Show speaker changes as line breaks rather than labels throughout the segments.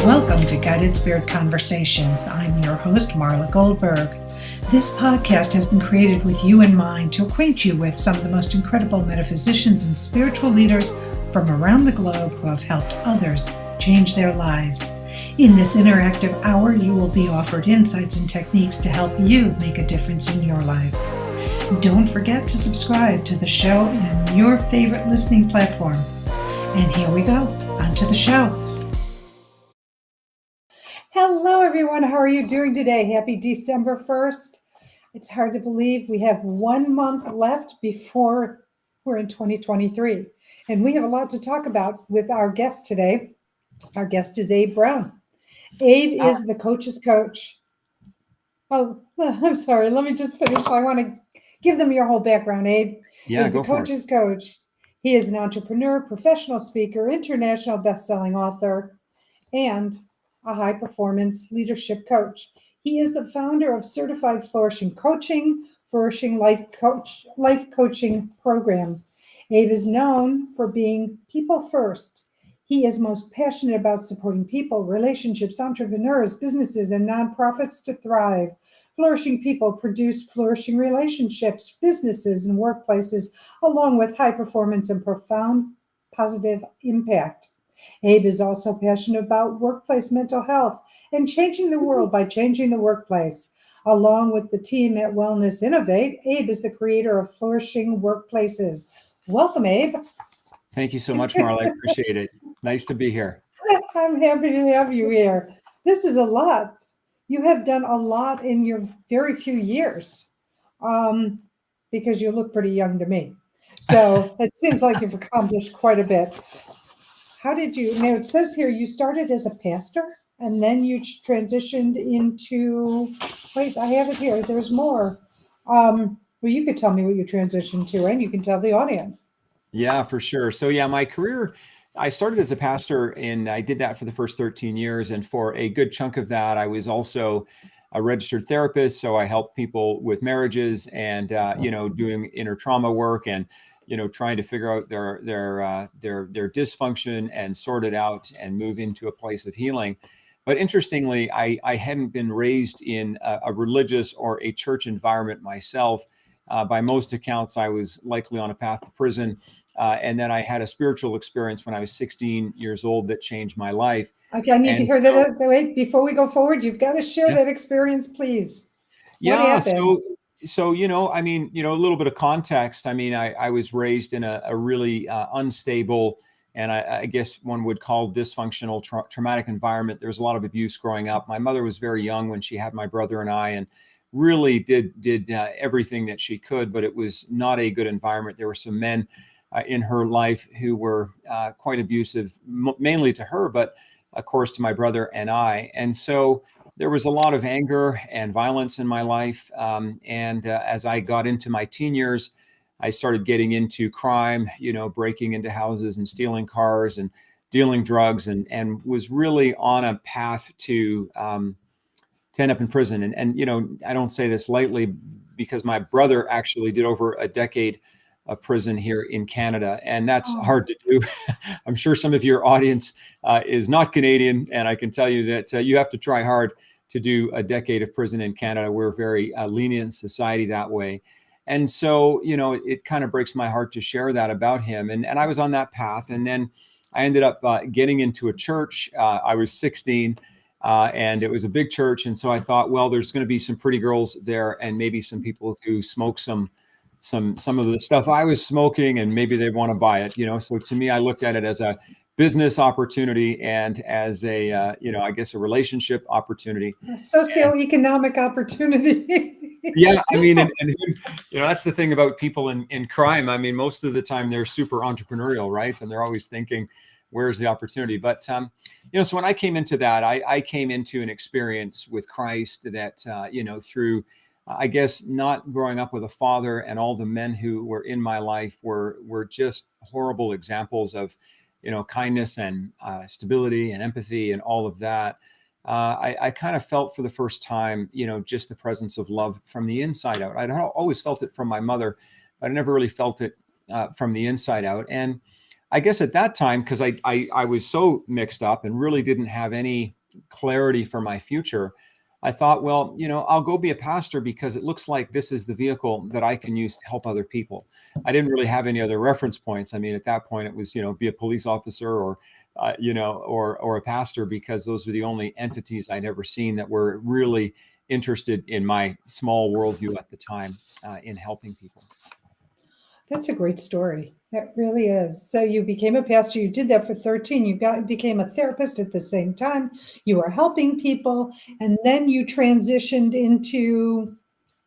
Welcome to Guided Spirit Conversations. I'm your host, Marla Goldberg. This podcast has been created with you in mind to acquaint you with some of the most incredible metaphysicians and spiritual leaders from around the globe who have helped others change their lives. In this interactive hour, you will be offered insights and techniques to help you make a difference in your life. Don't forget to subscribe to the show on your favorite listening platform. And here we go, on to the show. Hello, everyone. How are you doing today? Happy December 1st. It's hard to believe we have 1 month left before we're in 2023. And we have a lot to talk about with our guest today. Our guest is Abe Brown. Abe is the coach's coach. Oh, I'm sorry. Let me just finish. I want to give them your whole background. Abe is the coach's coach. He is an entrepreneur, professional speaker, international best-selling author, and a high-performance leadership coach. He is the founder of Certified Flourishing Coaching, Flourishing Life Coaching Program. Abe is known for being people first. He is most passionate about supporting people, relationships, entrepreneurs, businesses, and nonprofits to thrive. Flourishing people produce flourishing relationships, businesses, and workplaces, along with high performance and profound positive impact. Abe is also passionate about workplace mental health and changing the world by changing the workplace. Along with the team at Wellness Innovate, Abe is the creator of Flourishing Workplaces. Welcome, Abe.
Thank you so much, Marla. I appreciate it. Nice to be here.
I'm happy to have you here. This is a lot. You have done a lot in your very few years, because you look pretty young to me. So it seems like you've accomplished quite a bit. How did you, now it says here you started as a pastor and then you transitioned into, wait, I have it here, there's more. Well, you could tell me what you transitioned to and you can tell the audience.
Yeah, for sure. So yeah, my career, I started as a pastor and I did that for the first 13 years. And for a good chunk of that, I was also a registered therapist. So I helped people with marriages and, doing inner trauma work and trying to figure out their dysfunction and sort it out and move into a place of healing. But interestingly, I hadn't been raised in a religious or a church environment myself. By most accounts, I was likely on a path to prison. And then I had a spiritual experience when I was 16 years old that changed my life.
Okay, I need to hear that. Wait, before we go forward, you've got to share that experience, please.
What happened? So, a little bit of context. I was raised in a really unstable, and I guess one would call dysfunctional, traumatic environment. There was a lot of abuse growing up. My mother was very young when she had my brother and I, and really did everything that she could, but it was not a good environment. There were some men in her life who were quite abusive, mainly to her, but of course to my brother and I. And so there was a lot of anger and violence in my life. As I got into my teen years, I started getting into crime, breaking into houses and stealing cars and dealing drugs, and was really on a path to end up in prison. And I don't say this lightly because my brother actually did over a decade of prison here in Canada. And that's hard to do. I'm sure some of your audience is not Canadian. And I can tell you that you have to try hard to do a decade of prison in Canada. We're a very lenient society that way. And so, it kind of breaks my heart to share that about him. And I was on that path. And then I ended up getting into a church. I was 16 and it was a big church. And so I thought, well, there's going to be some pretty girls there and maybe some people who smoke some of the stuff I was smoking, and maybe they want to buy it, So to me, I looked at it as a business opportunity and as a, I guess a relationship opportunity.
A socioeconomic opportunity.
Yeah. And that's the thing about people in crime. Most of the time they're super entrepreneurial, right? And they're always thinking, where's the opportunity? But, so when I came into that, I came into an experience with Christ that, through I guess not growing up with a father, and all the men who were in my life were just horrible examples of, kindness and stability and empathy and all of that. I kind of felt for the first time, just the presence of love from the inside out. I'd always felt it from my mother, but I never really felt it from the inside out. And I guess at that time, because I was so mixed up and really didn't have any clarity for my future, I thought, well, I'll go be a pastor because it looks like this is the vehicle that I can use to help other people. I didn't really have any other reference points. I mean, at that point, it was, be a police officer or, or a pastor, because those were the only entities I'd ever seen that were really interested in my small worldview at the time, in helping people.
That's a great story. That really is. So you became a pastor. You did that for 13. Became a therapist at the same time. You were helping people, and then you transitioned into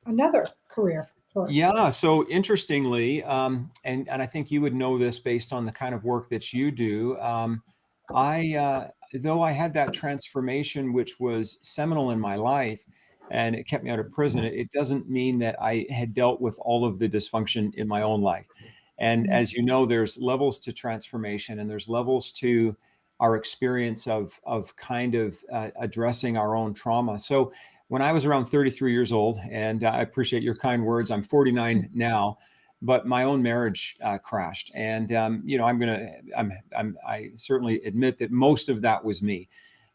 another career course.
Yeah. So interestingly, and I think you would know this based on the kind of work that you do. Though I had that transformation, which was seminal in my life, and it kept me out of prison, it doesn't mean that I had dealt with all of the dysfunction in my own life. And as you know, there's levels to transformation, and there's levels to our experience of kind of addressing our own trauma. So when I was around 33 years old, and I appreciate your kind words, I'm 49 now, but my own marriage crashed, and I certainly admit that most of that was me.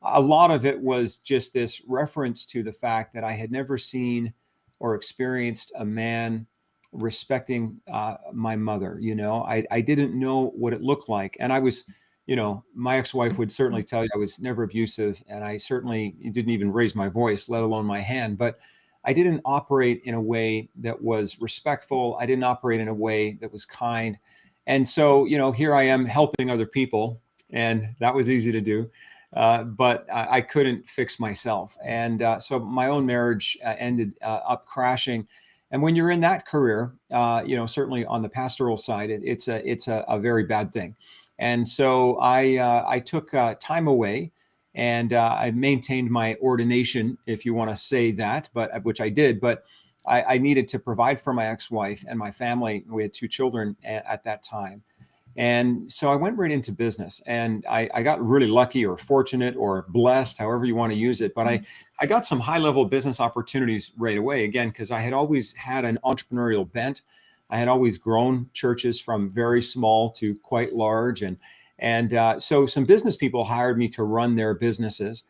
A lot of it was just this reference to the fact that I had never seen or experienced a man respecting my mother. I didn't know what it looked like, and I was, my ex-wife would certainly tell you I was never abusive, and I certainly didn't even raise my voice, let alone my hand. But I didn't operate in a way that was respectful. I didn't operate in a way that was kind. And so, here I am helping other people, and that was easy to do. But I couldn't fix myself. And so my own marriage ended up crashing. And when you're in that career, certainly on the pastoral side, it's a very bad thing. And so I took time away, and I maintained my ordination, if you want to say that, but which I did. But I needed to provide for my ex-wife and my family. We had 2 children at that time. And so I went right into business, and I got really lucky or fortunate or blessed, however you want to use it. But I got some high level business opportunities right away, again, because I had always had an entrepreneurial bent. I had always grown churches from very small to quite large. So some business people hired me to run their businesses,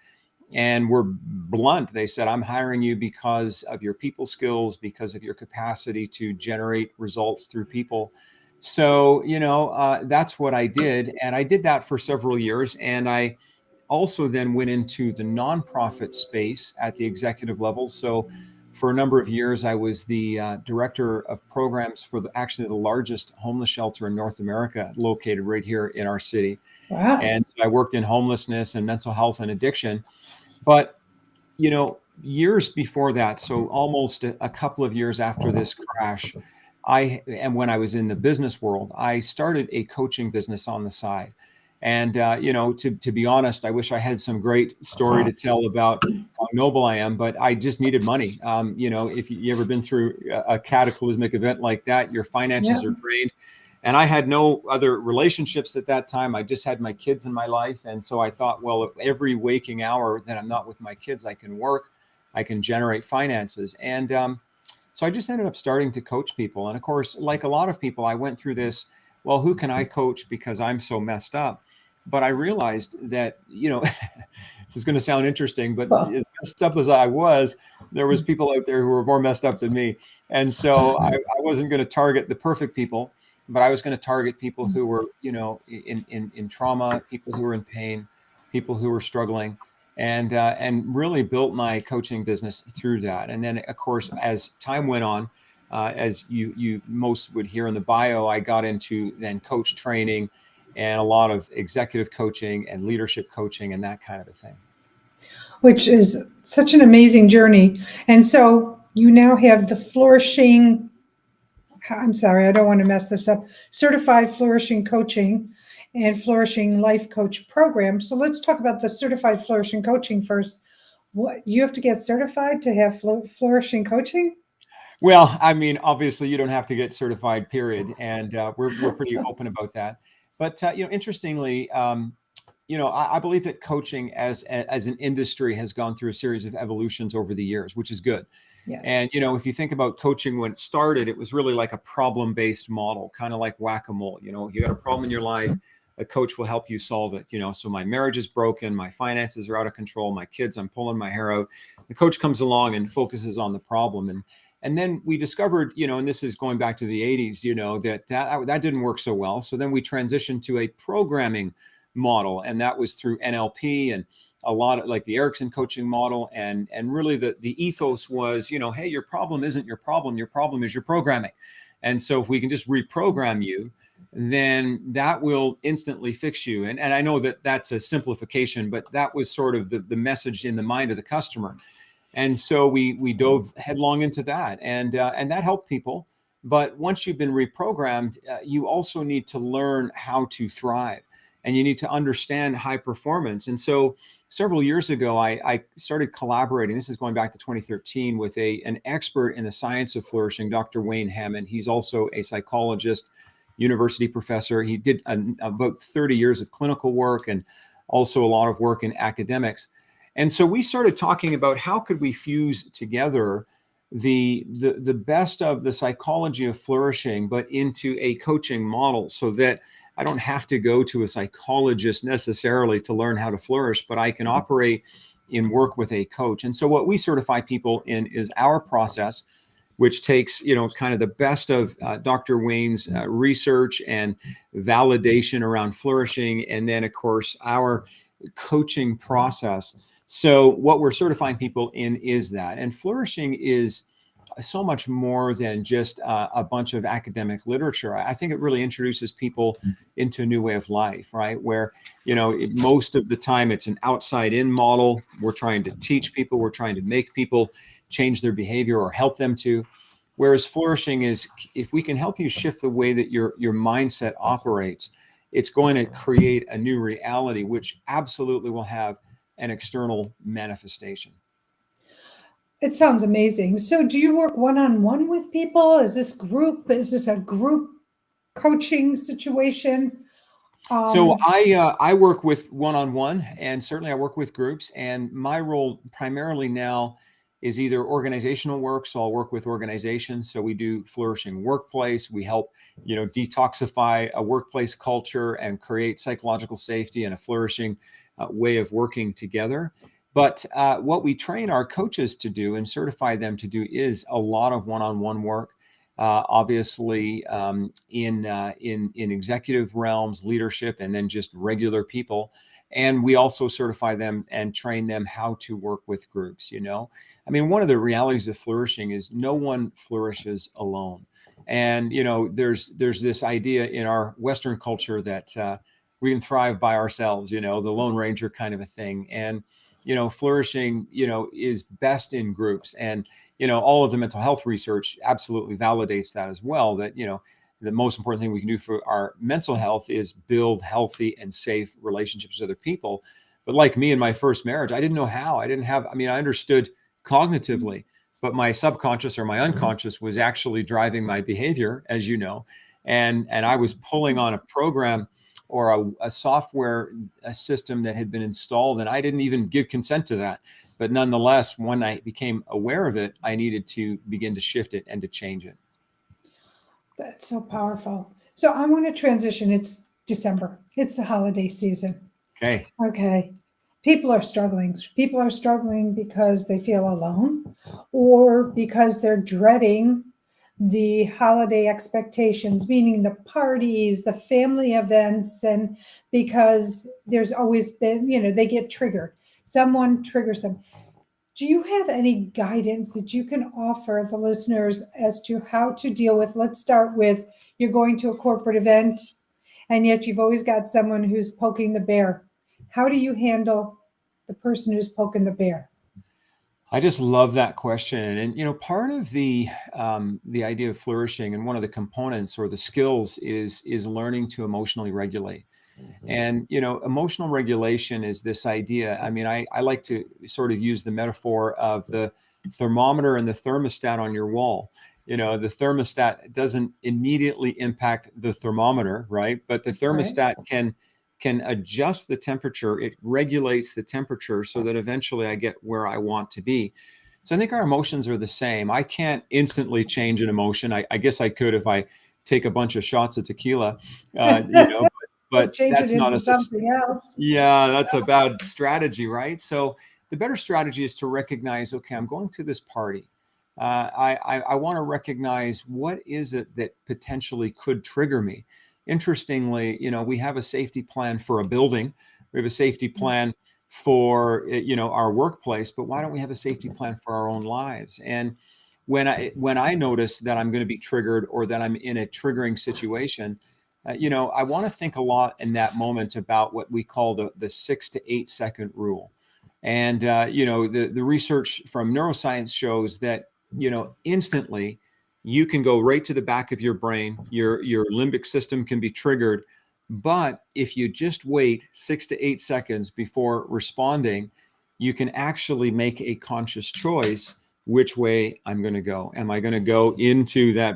and were blunt. They said, I'm hiring you because of your people skills, because of your capacity to generate results through people. So, that's what I did. And I did that for several years. And I also then went into the nonprofit space at the executive level. So, for a number of years, I was the director of programs for actually the largest homeless shelter in North America, located right here in our city.
Wow.
And so I worked in homelessness and mental health and addiction. But years before that, so almost a couple of years after this crash, and when I was in the business world, I started a coaching business on the side. And to be honest, I wish I had some great story to tell about how noble I am, but I just needed money. If you ever been through a cataclysmic event like that, your finances
Yeah.
are drained. And I had no other relationships at that time. I just had my kids in my life. And so I thought, well, if every waking hour that I'm not with my kids, I can work, I can generate finances. And so I just ended up starting to coach people. And of course, like a lot of people, I went through this, well, who can I coach because I'm so messed up? But I realized that, this is going to sound interesting, but
Well,
as messed up as I was, there was people out there who were more messed up than me. And so I wasn't going to target the perfect people, but I was going to target people who were, in trauma, people who were in pain, people who were struggling, and really built my coaching business through that. And then, of course, as time went on, as you most would hear in the bio, I got into then coach training and a lot of executive coaching and leadership coaching and that kind of a thing.
which is such an amazing journey. And so you now have the flourishing, I'm sorry, I don't want to mess this up, certified flourishing coaching and flourishing life coach program. So let's talk about the certified flourishing coaching first. What you have to get certified to have flourishing coaching?
Well, I mean, obviously, you don't have to get certified, period, and we're pretty open about that. But interestingly, I believe that coaching as an industry has gone through a series of evolutions over the years, which is good. And,
Yes.
if you think about coaching when it started, it was really like a problem-based model, kind of like whack-a-mole. You got a problem in your life, a coach will help you solve it. So my marriage is broken, my finances are out of control, my kids, I'm pulling my hair out. The coach comes along and focuses on the problem. And then we discovered, and this is going back to the 80s, that didn't work so well. So then we transitioned to a programming model, and that was through NLP and a lot of like the Erickson coaching model. And really the ethos was, hey, your problem isn't your problem is your programming. And so if we can just reprogram you, then that will instantly fix you. And I know that that's a simplification, but that was sort of the message in the mind of the customer. And so we dove headlong into that, and that helped people. But once you've been reprogrammed, you also need to learn how to thrive, and you need to understand high performance. And so several years ago, I started collaborating. This is going back to 2013 with an expert in the science of flourishing, Dr. Wayne Hammond. He's also a psychologist, university professor. He did about 30 years of clinical work and also a lot of work in academics. And so we started talking about how could we fuse together the best of the psychology of flourishing, but into a coaching model, so that I don't have to go to a psychologist necessarily to learn how to flourish, but I can operate in work with a coach. And so what we certify people in is our process, which takes, kind of the best of Dr. Wayne's research and validation around flourishing, and then, of course, our coaching process. So what we're certifying people in is that. And flourishing is so much more than just a bunch of academic literature. I think it really introduces people into a new way of life, right? Where, most of the time it's an outside in model. We're trying to teach people, we're trying to make people change their behavior or help them to. Whereas flourishing is, if we can help you shift the way that your mindset operates, it's going to create a new reality, which absolutely will have an external manifestation.
It sounds amazing. So, do you work one on one with people? Is this group? Is this a group coaching situation?
So
Um,
I work with one-on-one, and certainly I work with groups. And my role primarily now is either organizational work. So I'll work with organizations. So we do flourishing workplace. We help, detoxify a workplace culture and create psychological safety and a flourishing way of working together. But what we train our coaches to do and certify them to do is a lot of one-on-one work. Obviously, in executive realms, leadership, and then just regular people. And we also certify them and train them how to work with groups. I mean, one of the realities of flourishing is no one flourishes alone. And there's this idea in our Western culture that we can thrive by ourselves. The Lone Ranger kind of a thing. And flourishing is best in groups. And all of the mental health research absolutely validates that as well, that, the most important thing we can do for our mental health is build healthy and safe relationships with other people. But like me in my first marriage, I didn't know how. I understood cognitively, but my subconscious or my unconscious was actually driving my behavior, as you know. And I was pulling on a program or a software, a system that had been installed, and I didn't even give consent to that. But nonetheless, when I became aware of it, I needed to begin to shift it and to change it.
that's so powerful. So, I want to transition. It's December, it's the holiday season.
Okay.
Okay. People are struggling. People are struggling because they feel alone or because they're dreading the holiday expectations, meaning the parties, the family events, and because there's always been, they get triggered. Someone triggers them. Do you have any guidance that you can offer the listeners as to how to deal with? Let's start with, you're going to a corporate event and yet you've always got someone who's poking the bear. How do you handle the person who's poking the bear?
I just love that question. And part of the idea of flourishing, and one of the components or the skills is learning to emotionally regulate. And emotional regulation is this idea. I mean, I like to sort of use the metaphor of the thermometer and the thermostat on your wall. The thermostat doesn't immediately impact the thermometer, right? But the
Right.
thermostat can adjust the temperature. It regulates the temperature so that eventually I get where I want to be. So I think our emotions are the same. I can't instantly change an emotion. I guess I could if I take a bunch of shots of tequila,
Or
but
change it
that's not
into
a
something else.
yeah, that's a bad strategy, right? So the better strategy is to recognize, okay, I'm going to this party. I want to recognize what is it that potentially could trigger me. Interestingly, we have a safety plan for a building. We have a safety plan for our workplace, but why don't we have a safety plan for our own lives? And when I notice that I'm going to be triggered or that I'm in a triggering situation, I want to think a lot in that moment about what we call the 6 to 8 second rule. And, the research from neuroscience shows that, instantly you can go right to the back of your brain. Your limbic system can be triggered. But if you just wait 6 to 8 seconds before responding, you can actually make a conscious choice which way I'm going to go. Am I going to go into that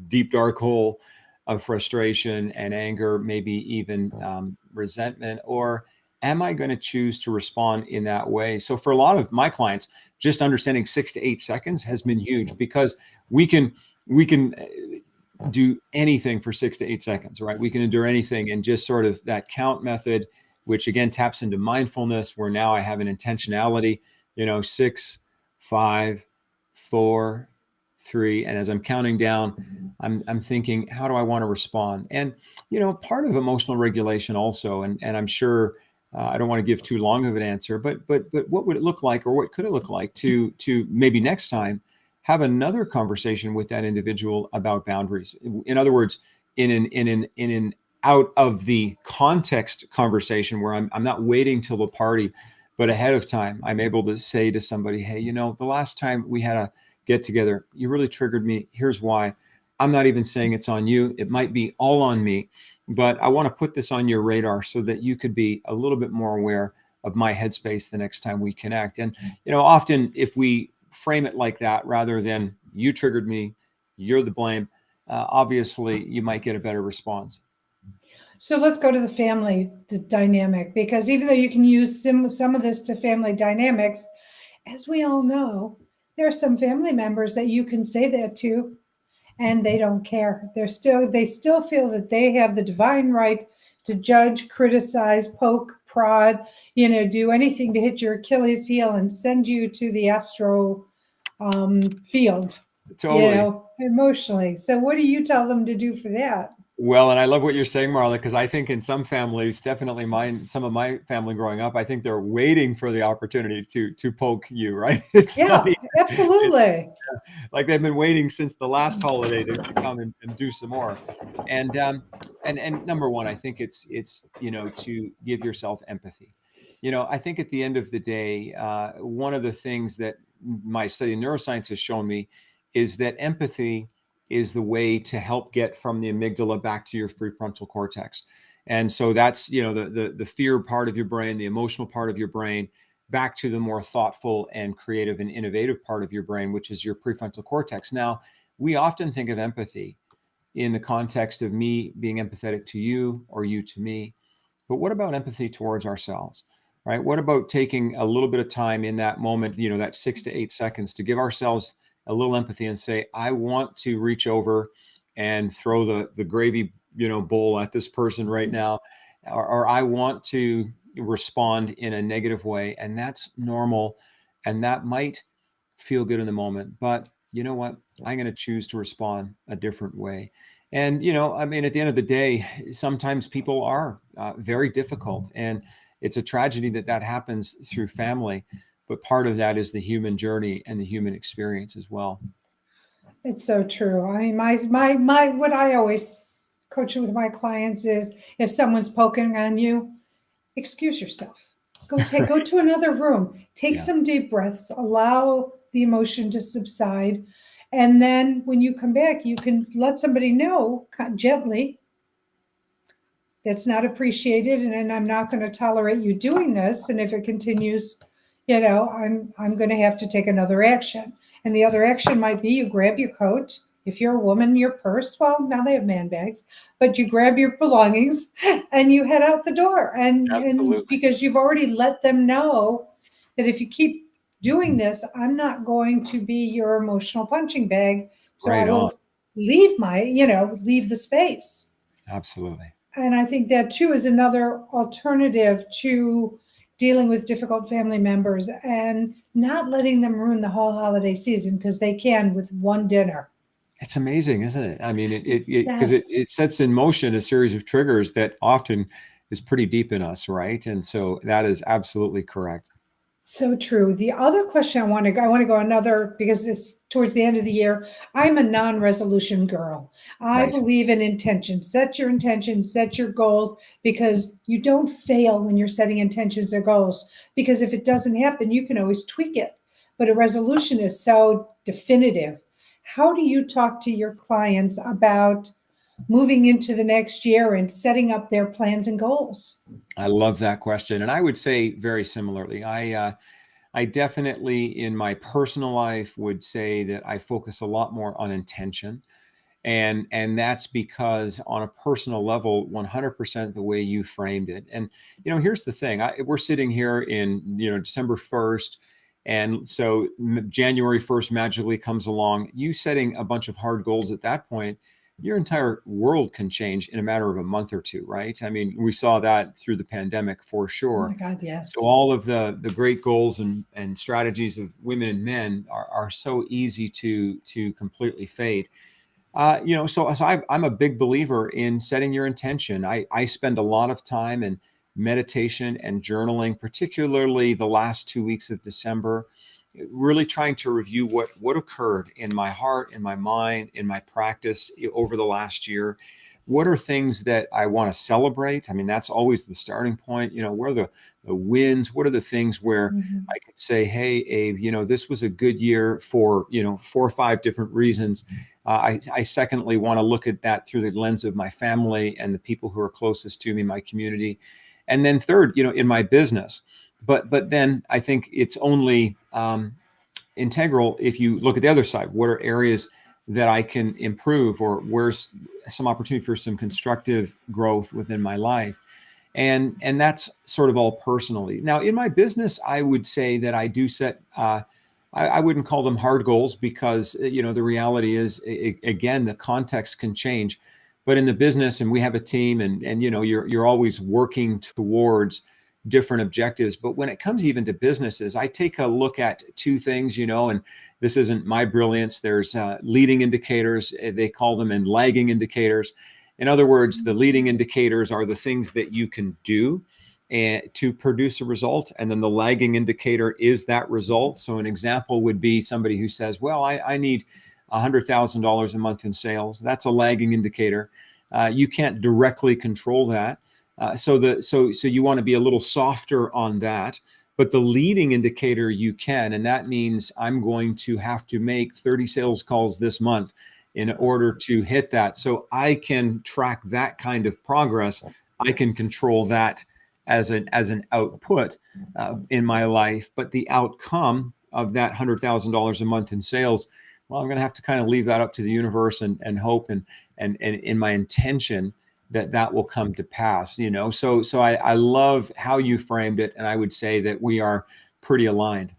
deep, dark hole of frustration and anger, maybe even resentment, or am I going to choose to respond in that way? So for a lot of my clients, just understanding 6 to 8 seconds has been huge because we can do anything for 6 to 8 seconds, right? We can endure anything, and just sort of that count method, which again taps into mindfulness, where now I have an intentionality, 6, 5, 4, 3, and as I'm counting down, I'm thinking, how do I want to respond? And part of emotional regulation also, and I'm sure I don't want to give too long of an answer, but what would it look like, or what could it look like to maybe next time have another conversation with that individual about boundaries? In other words, in an out of the context conversation where I'm not waiting till the party, but ahead of time, I'm able to say to somebody, hey, the last time we had a get together, you really triggered me. Here's why. I'm not even saying it's on you. It might be all on me, but I want to put this on your radar so that you could be a little bit more aware of my headspace the next time we connect. And, often if we frame it like that, rather than you triggered me, you're the blame, obviously you might get a better response.
So let's go to the family dynamic, because even though you can use some of this to family dynamics, as we all know, there are some family members that you can say that to and they don't care. They still feel that they have the divine right to judge, criticize, poke, prod, do anything to hit your Achilles heel and send you to the astro field,
Totally.
emotionally. So what do you tell them to do for that?
Well, and I love what you're saying, Marla, because I think in some families, definitely mine, some of my family growing up, I think they're waiting for the opportunity to poke you, right? It's
Yeah,
funny. It's
absolutely.
like they've been waiting since the last holiday to come and do some more. And and number one, I think it's to give yourself empathy. I think at the end of the day, one of the things that my study in neuroscience has shown me is that empathy is the way to help get from the amygdala back to your prefrontal cortex. And so that's the fear part of your brain, the emotional part of your brain, back to the more thoughtful and creative and innovative part of your brain, which is your prefrontal cortex. Now, we often think of empathy in the context of me being empathetic to you or you to me. But what about empathy towards ourselves, right? What about taking a little bit of time in that moment, that 6 to 8 seconds, to give ourselves a little empathy and say, I want to reach over and throw the gravy, bowl at this person right now, or I want to respond in a negative way, and that's normal, and that might feel good in the moment, but you know what? I'm going to choose to respond a different way. And, I mean, at the end of the day, sometimes people are very difficult. And it's a tragedy that happens through family. But part of that is the human journey and the human experience as well.
It's so true. I mean, my what I always coach with my clients is, if someone's poking on you, excuse yourself. Go to another room. Take
Yeah,
some deep breaths. Allow the emotion to subside. And then when you come back, you can let somebody know gently, that's not appreciated, and I'm not going to tolerate you doing this. And if it continues, I'm going to have to take another action. And the other action might be you grab your coat. If you're a woman, your purse. Well, now they have man bags, but you grab your belongings and you head out the door. And
absolutely.
because you've already let them know that if you keep doing this, I'm not going to be your emotional punching bag. So I
Right on.
will leave leave the space.
Absolutely.
And I think that too is another alternative to dealing with difficult family members and not letting them ruin the whole holiday season because they can with one dinner.
It's amazing, isn't it? I mean, because
Yes.
it sets in motion a series of triggers that often is pretty deep in us, right? And so that is absolutely correct.
So true. The other question I want to go another because it's towards the end of the year. I'm a non-resolution girl. I
Right.
believe in intention. Set your intentions, set your goals because you don't fail when you're setting intentions or goals. Because if it doesn't happen, you can always tweak it. But a resolution is so definitive. How do you talk to your clients about moving into the next year and setting up their plans and goals?
I love that question. And I would say very similarly. I definitely in my personal life would say that I focus a lot more on intention. And that's because on a personal level, 100% the way you framed it. And here's the thing: we're sitting here in December 1st, and so January 1st magically comes along. You setting a bunch of hard goals at that point, your entire world can change in a matter of a month or two, right? I mean, we saw that through the pandemic for
Oh
sure.
my God,
So
yes.
all of the great goals and strategies of women and men are so easy to completely fade. So I'm a big believer in setting your intention. I spend a lot of time in meditation and journaling, particularly the last 2 weeks of December, really trying to review what occurred in my heart, in my mind, in my practice over the last year. What are things that I want to celebrate? I mean, that's always the starting point. Where are the wins? What are the things where
Mhm.
I could say, hey, Abe, this was a good year for, 4 or 5 different reasons. I secondly want to look at that through the lens of my family and the people who are closest to me, my community. And then third, in my business. But then I think it's only integral if you look at the other side. What are areas that I can improve, or where's some opportunity for some constructive growth within my life? And that's sort of all personally. Now, in my business, I would say that I do set. I wouldn't call them hard goals because the reality is, again, the context can change. But in the business, and we have a team, and you're always working towards different objectives. But when it comes even to businesses, I take a look at two things, and this isn't my brilliance. There's leading indicators, they call them, and lagging indicators. In other words, the leading indicators are the things that you can do and to produce a result. And then the lagging indicator is that result. So an example would be somebody who says, well, I need $100,000 a month in sales. That's a lagging indicator. You can't directly control that. So you want to be a little softer on that. But the leading indicator you can, and that means I'm going to have to make 30 sales calls this month in order to hit that. So I can track that kind of progress. I can control that as an output in my life. But the outcome of that $100,000 a month in sales, well, I'm going to have to kind of leave that up to the universe and hope and in my intention that will come to pass. So I love how you framed it, and I would say that we are pretty aligned.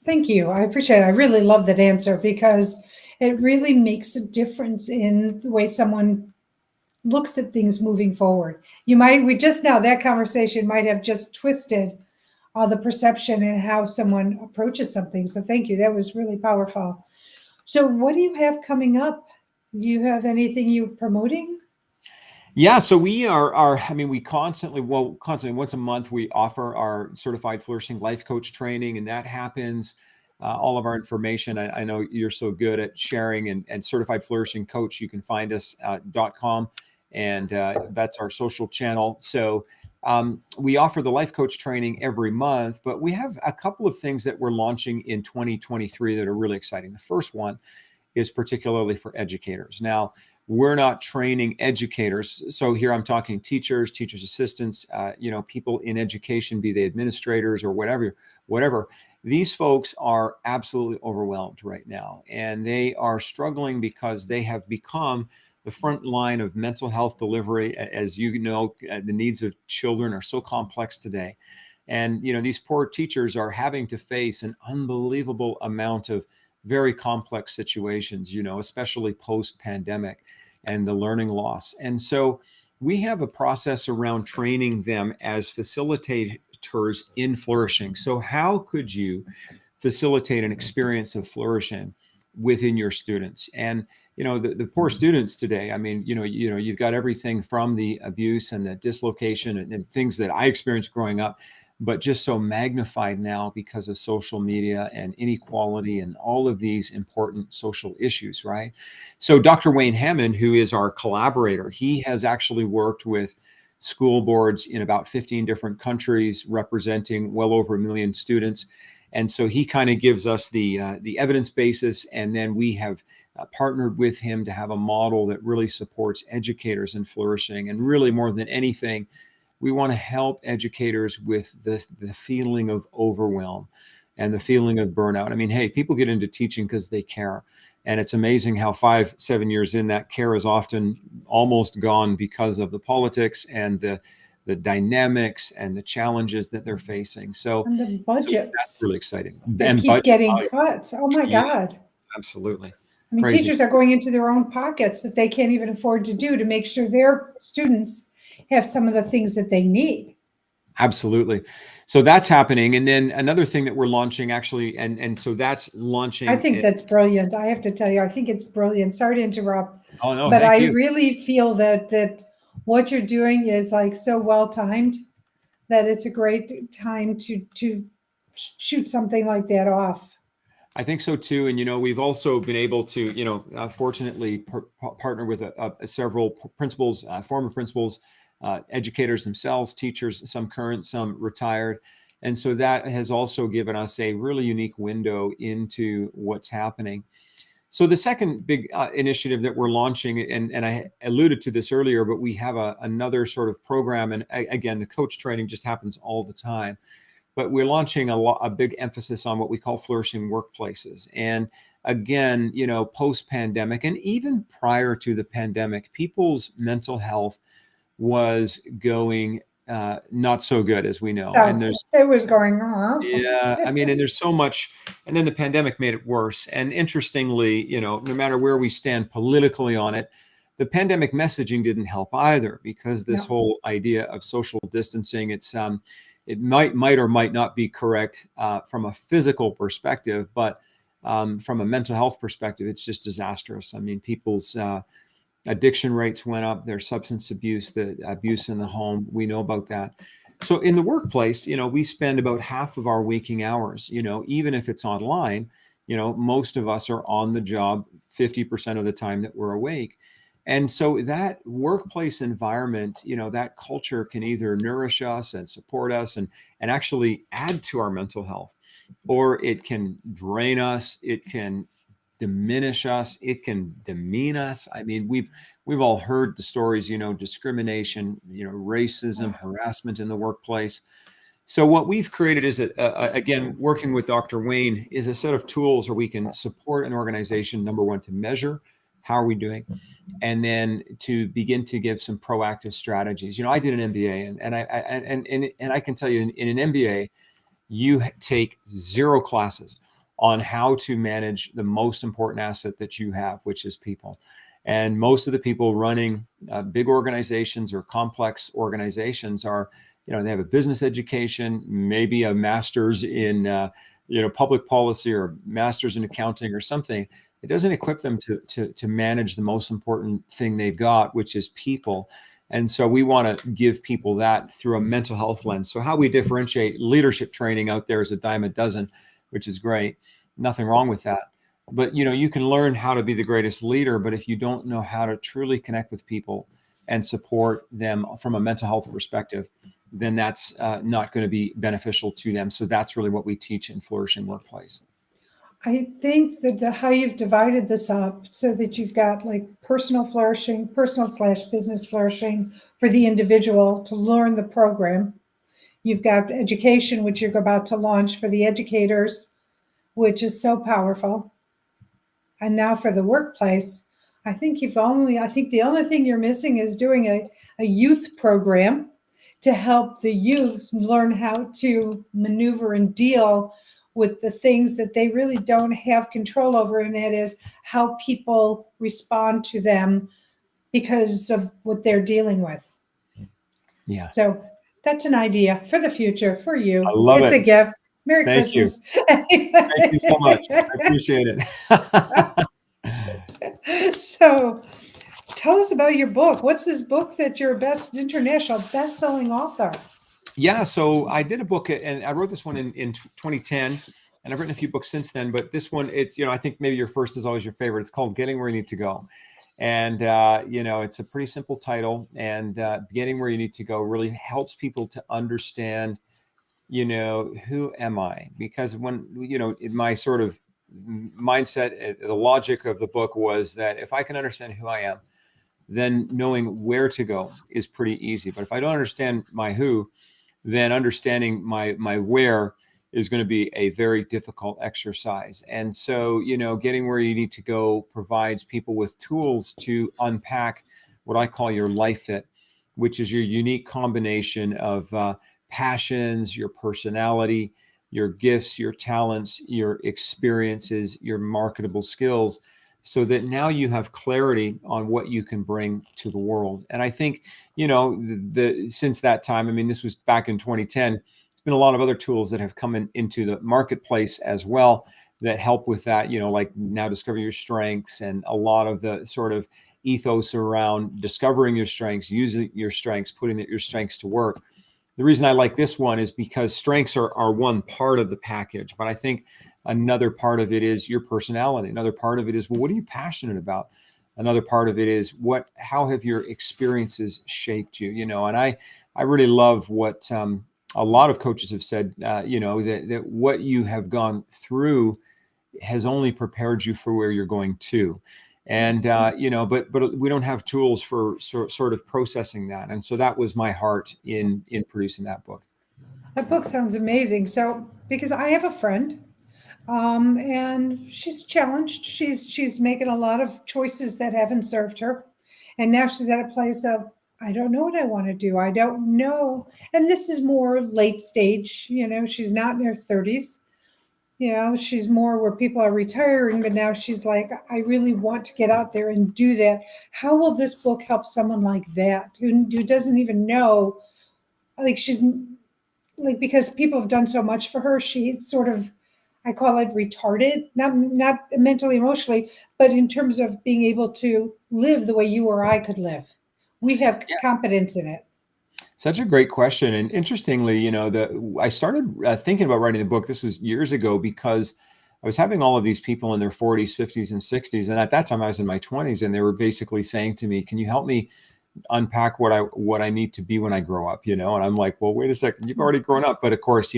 Thank you. I appreciate it. I really love that answer because it really makes a difference in the way someone looks at things moving forward. We just now, that conversation might have just twisted the perception and how someone approaches something. So thank you. That was really powerful. So, what do you have coming up? Do you have anything you're promoting?
Yeah, so I mean, we constantly once a month, we offer our certified flourishing life coach training, and that happens. All of our information, I know you're so good at sharing, and certified flourishing coach, you can find us .com, and that's our social channel. So we offer the life coach training every month, but we have a couple of things that we're launching in 2023 that are really exciting. The first one is particularly for educators. Now, we're not training educators. So here I'm talking teachers, teachers assistants, people in education, be they administrators or whatever. These folks are absolutely overwhelmed right now, and they are struggling because they have become the front line of mental health delivery. As you know, the needs of children are so complex today. And, these poor teachers are having to face an unbelievable amount of very complex situations, especially post-pandemic and the learning loss. And so we have a process around training them as facilitators in flourishing. So how could you facilitate an experience of flourishing within your students? And the poor students today, I mean, you've got everything from the abuse and the dislocation and things that I experienced growing up, but just so magnified now because of social media and inequality and all of these important social issues, right? So Dr. Wayne Hammond, who is our collaborator, he has actually worked with school boards in about 15 different countries, representing well over 1 million students. And so he kind of gives us the evidence basis, and then we have partnered with him to have a model that really supports educators in flourishing. And really, more than anything, we want to help educators with the feeling of overwhelm and the feeling of burnout. I mean, hey, people get into teaching because they care. And it's amazing how 5-7 years in, that care is often almost gone because of the politics and the dynamics and the challenges that they're facing. So
And the
that's
budgets
really exciting.
that
And
keep
budget,
getting cut. Oh my
yeah,
God.
absolutely.
I mean,
Crazy.
teachers are going into their own pockets that they can't even afford to do to make sure their students have some of the things that they need.
Absolutely. So that's happening. And then another thing that we're launching actually, and so that's
I
launching.
think that's brilliant. I have to tell you, I think it's brilliant. Sorry to interrupt,
Oh, no,
but
thank
I
you.
really feel that what you're doing is like so well timed that it's a great time to shoot something like that off.
I think so too. And, we've also been able to, fortunately partner with several principals, former principals, educators themselves, teachers, some current, some retired. And so that has also given us a really unique window into what's happening. So the second big initiative that we're launching, and I alluded to this earlier, but we have another sort of program. And again, the coach training just happens all the time. But we're launching a big emphasis on what we call flourishing workplaces. And again, post-pandemic and even prior to the pandemic, people's mental health was going not so good, as we know.
So
And there's
it was going,
yeah, I mean, and there's so much, and then the pandemic made it worse. And interestingly, no matter where we stand politically on it, the pandemic messaging didn't help either, because this
no.
whole idea of social distancing, it might or might not be correct from a physical perspective, but from a mental health perspective, it's just disastrous. I mean, people's addiction rates went up, their substance abuse, the abuse in the home, we know about that. So in the workplace, we spend about half of our waking hours, even if it's online, most of us are on the job 50% of the time that we're awake. And so that workplace environment, that culture can either nourish us and support us and actually add to our mental health, or it can drain us, it can diminish us, it can demean us. I mean, we've all heard the stories, discrimination, racism, harassment in the workplace. So what we've created is again, working with Dr. Wayne, is a set of tools where we can support an organization, number one, to measure how are we doing, and then to begin to give some proactive strategies. I did an MBA, and I can tell you, in an MBA, you take 0 classes on how to manage the most important asset that you have, which is people. And most of the people running big organizations or complex organizations are, they have a business education, maybe a master's in, public policy, or master's in accounting or something. It doesn't equip them to manage the most important thing they've got, which is people. And so we want to give people that through a mental health lens. So how we differentiate leadership training out there is a dime a dozen, which is great. Nothing wrong with that. But you can learn how to be the greatest leader, but if you don't know how to truly connect with people and support them from a mental health perspective, then that's not going to be beneficial to them. So that's really what we teach in Flourishing Workplace.
I think that how you've divided this up so that you've got like personal flourishing, personal/business flourishing for the individual to learn the program. You've got education, which you're about to launch for the educators, which is so powerful. And now for the workplace, I think the only thing you're missing is doing a youth program to help the youths learn how to maneuver and deal with the things that they really don't have control over, and that is how people respond to them because of what they're dealing with.
Yeah.
So that's an idea for the future for
I
you.
love
It's
it.
a gift. Merry
Thank you.
Christmas.
Thank you so much. I appreciate it.
So tell us about your book. What's this book that you're international best-selling author?
Yeah, so I did a book and I wrote this one in 2010, and I've written a few books since then, but this one, it's, I think maybe your first is always your favorite. It's called Getting Where You Need to Go. And, it's a pretty simple title, and Getting Where You Need to Go really helps people to understand, who am I? Because when, in my sort of mindset, the logic of the book was that if I can understand who I am, then knowing where to go is pretty easy. But if I don't understand my who, then understanding my where is going to be a very difficult exercise. And so, Getting Where You Need to Go provides people with tools to unpack what I call your life fit, which is your unique combination of passions, your personality, your gifts, your talents, your experiences, your marketable skills, so that now you have clarity on what you can bring to the world. And I think, since that time, I mean, this was back in 2010, there's been a lot of other tools that have come into the marketplace as well that help with that, like Now Discover Your Strengths, and a lot of the sort of ethos around discovering your strengths, using your strengths, putting your strengths to work. The reason I like this one is because strengths are one part of the package, but I think another part of it is your personality. Another part of it is, well, what are you passionate about? Another part of it is how have your experiences shaped you? And I really love what a lot of coaches have said, that what you have gone through has only prepared you for where you're going to. And, but we don't have tools for sort of processing that. And so that was my heart in producing that book.
That book sounds amazing. So, because I have a friend, and she's challenged. She's making a lot of choices that haven't served her, and now she's at a place of, I don't know what I want to do. I don't know. And this is more late stage. She's not in her 30s. She's more where people are retiring, but now she's like, I really want to get out there and do that. How will this book help someone like that who doesn't even know? Like, she's like, because people have done so much for her, she's sort of, I call it retarded, not mentally, emotionally, but in terms of being able to live the way you or I could live. We have competence in it.
Such a great question. And interestingly, I started thinking about writing the book. This was years ago because I was having all of these people in their 40s, 50s, and 60s. And at that time, I was in my 20s, and they were basically saying to me, can you help me unpack what I need to be when I grow up? And I'm like, well, wait a second, you've already grown up. But of course,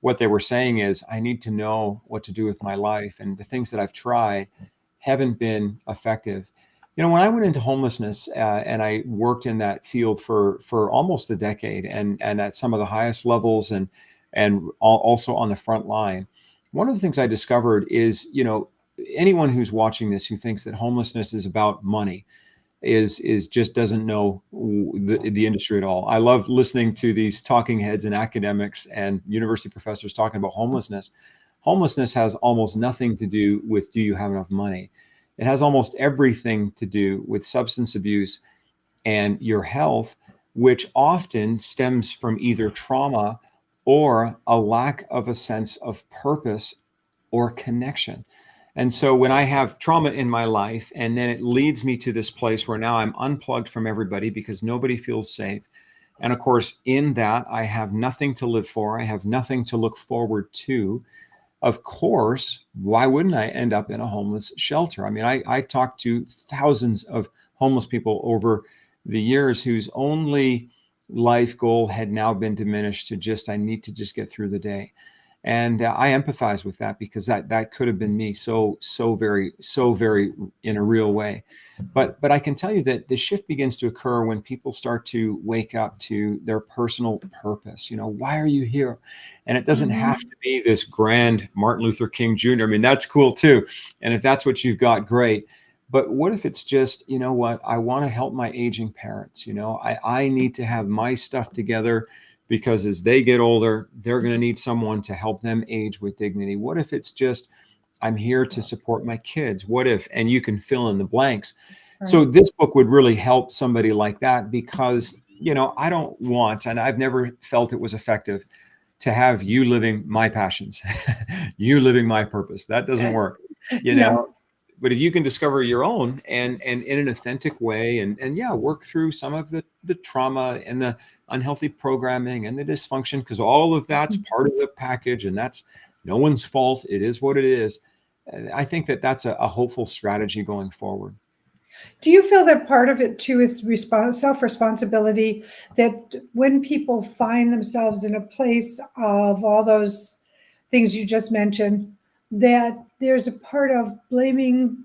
what they were saying is, I need to know what to do with my life. And the things that I've tried haven't been effective. When I went into homelessness, and I worked in that field for almost a decade, and at some of the highest levels, and also on the front line, one of the things I discovered is, anyone who's watching this who thinks that homelessness is about money is just doesn't know the industry at all. I love listening to these talking heads and academics and university professors talking about homelessness. Homelessness has almost nothing to do with, do you have enough money? It has almost everything to do with substance abuse and your health, which often stems from either trauma or a lack of a sense of purpose or connection. And so when I have trauma in my life, and then it leads me to this place where now I'm unplugged from everybody because nobody feels safe. And of course, in that, I have nothing to live for. I have nothing to look forward to. Of course, why wouldn't I end up in a homeless shelter? I mean, I talked to thousands of homeless people over the years whose only life goal had now been diminished to just, I need to just get through the day. And I empathize with that because that could have been me so very in a real way. But I can tell you that the shift begins to occur when people start to wake up to their personal purpose. Why are you here? And it doesn't have to be this grand Martin Luther King Jr. I mean, that's cool too. And if that's what you've got, great. But what if it's just, you know what, I want to help my aging parents. I need to have my stuff together because as they get older, they're going to need someone to help them age with dignity. What if it's just, I'm here to support my kids? What if, and you can fill in the blanks. So
Right.
this book would really help somebody like that because, I don't want, and I've never felt it was effective to have you living my passions, you living my purpose. That doesn't work, you know.
No.
But if you can discover your own and in an authentic way and yeah, work through some of the trauma and the unhealthy programming and the dysfunction, because all of that's part of the package and that's no one's fault. It is what it is. I think that that's a hopeful strategy going forward.
Do you feel that part of it too is self responsibility? That when people find themselves in a place of all those things you just mentioned, that there's a part of blaming,